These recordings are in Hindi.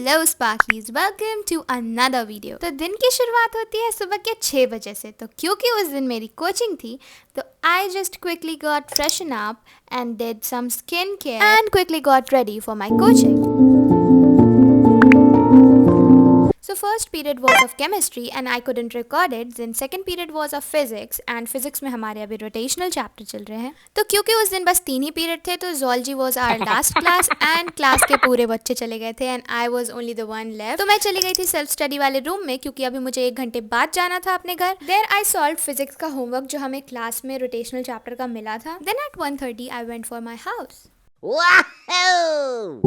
Hello sparklies, welcome to another video. तो दिन की शुरुआत होती है सुबह के 6 बजे से। तो क्योंकि उस दिन मेरी कोचिंग थी तो I just quickly got freshen up and did some skin care and quickly got ready for my coaching. So first period was of chemistry and I couldn't record it. Then second period was of physics and physics में हमारे अभी rotational chapter चल रहे हैं. तो क्योंकि उस दिन बस 3 ही पीरियड थे तो zoology was our last class and class के पूरे बच्चे चले गए थे and I was only the one left. तो मैं चली गई थी self study वाले रूम में क्योंकि अभी मुझे 1 घंटे बाद जाना था अपने घर. There I solved physics का homework जो हमें क्लास में rotational chapter का मिला था. Then at 1:30 I went for my house. Wow!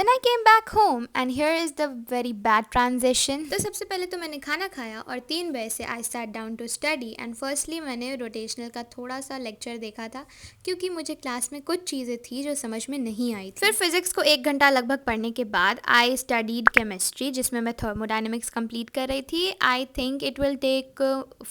Then I came back home and here is the very bad transition. तो सबसे पहले तो मैंने खाना खाया और 3 बजे से I sat down to study and firstly मैंने रोटेशनल का थोड़ा सा लेक्चर देखा था क्योंकि मुझे क्लास में कुछ चीज़ें थी जो समझ में नहीं आई थी. फिर फिजिक्स को 1 घंटा लगभग पढ़ने के बाद I studied केमिस्ट्री जिसमें मैं थर्मोडायनेमिक्स कंप्लीट कर रही थी. I think it will take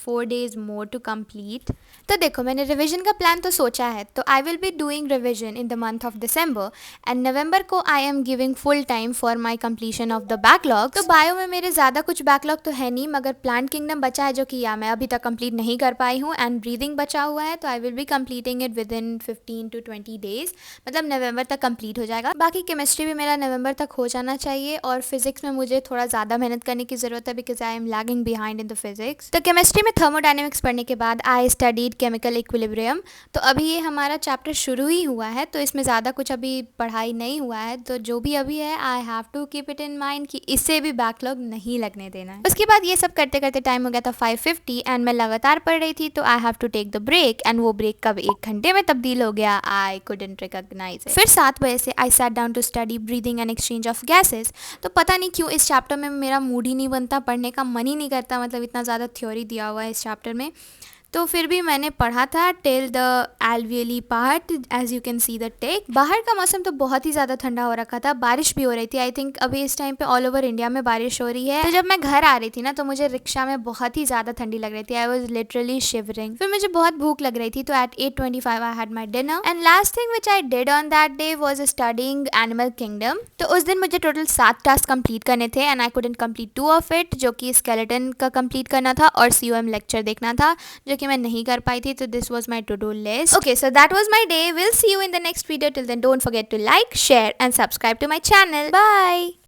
4 days more to complete. तो देखो मैंने रिविजन का प्लान तो सोचा है तो I will be doing revision in the month of December and नवंबर को I am giving full time for my completion of the backlog. तो बायो में मेरे ज़्यादा कुछ बैकलॉग तो है नहीं मगर प्लांट किंगडम बचा है जो कि मैं अभी तक कंप्लीट नहीं कर पाई हूँ एंड ब्रीदिंग बचा हुआ है तो I will be completing it with in 15 to 20 days. मतलब नवंबर तक कंप्लीट हो जाएगा. बाकी केमिस्ट्री भी मेरा नवंबर तक हो जाना चाहिए और फिजिक्स में मुझे थोड़ा ज़्यादा मेहनत करने की ज़रूरत है because I am lagging behind in the physics. तो केमिस्ट्री में थर्मोडायनेमिक्स पढ़ने के बाद आई स्टडीड केमिकल इक्विलिब्रियम. तो अभी ये हमारा चैप्टर शुरू ही हुआ है तो इसमें ज़्यादा कुछ अभी पढ़ाई नहीं हुआ है. तो जो भी अभी है I have to keep it in mind कि इससे भी बैकलॉग नहीं लगने देना है. उसके बाद ये सब करते करते टाइम हो गया था 5:50 एंड मैं लगातार पढ़ रही थी तो I have to take the break and वो ब्रेक कब 1 घंटे में तब्दील हो गया आई कुडंट रिकॉग्नाइज इट. फिर 7 बजे से I sat down to study breathing and exchange of gases. तो पता नहीं क्यों इस चैप्टर में मेरा मूड ही नहीं बनता, पढ़ने का मन ही नहीं करता. मतलब इतना ज़्यादा थ्योरी दिया हुआ है इस चैप्टर में. तो फिर भी मैंने पढ़ा था टिल द एल्वियली part as you can see the tech. बाहर का मौसम तो बहुत ही ज़्यादा ठंडा हो रखा था, बारिश भी हो रही थी. आई थिंक अभी इस टाइम पे ऑल ओवर इंडिया में बारिश हो रही है. तो जब मैं घर आ रही थी ना तो मुझे रिक्शा में बहुत ही ज़्यादा ठंडी लग रही थी. I was literally shivering. फिर मुझे बहुत भूख लग रही थी तो at 8:25 I had my dinner and last thing which I did on that day was studying animal kingdom. तो उस दिन मुझे टोटल 7 टास्क कंप्लीट करने थे and I couldn't complete 2 of it जो कि स्केलेटन का कंप्लीट करना था और COM लेक्चर देखना था जो कि मैं नहीं कर पाई थी. तो this was my to-do list. Okay, so that was my day. We'll see you in the next video. Till then, don't forget to like, share and subscribe to my channel. Bye.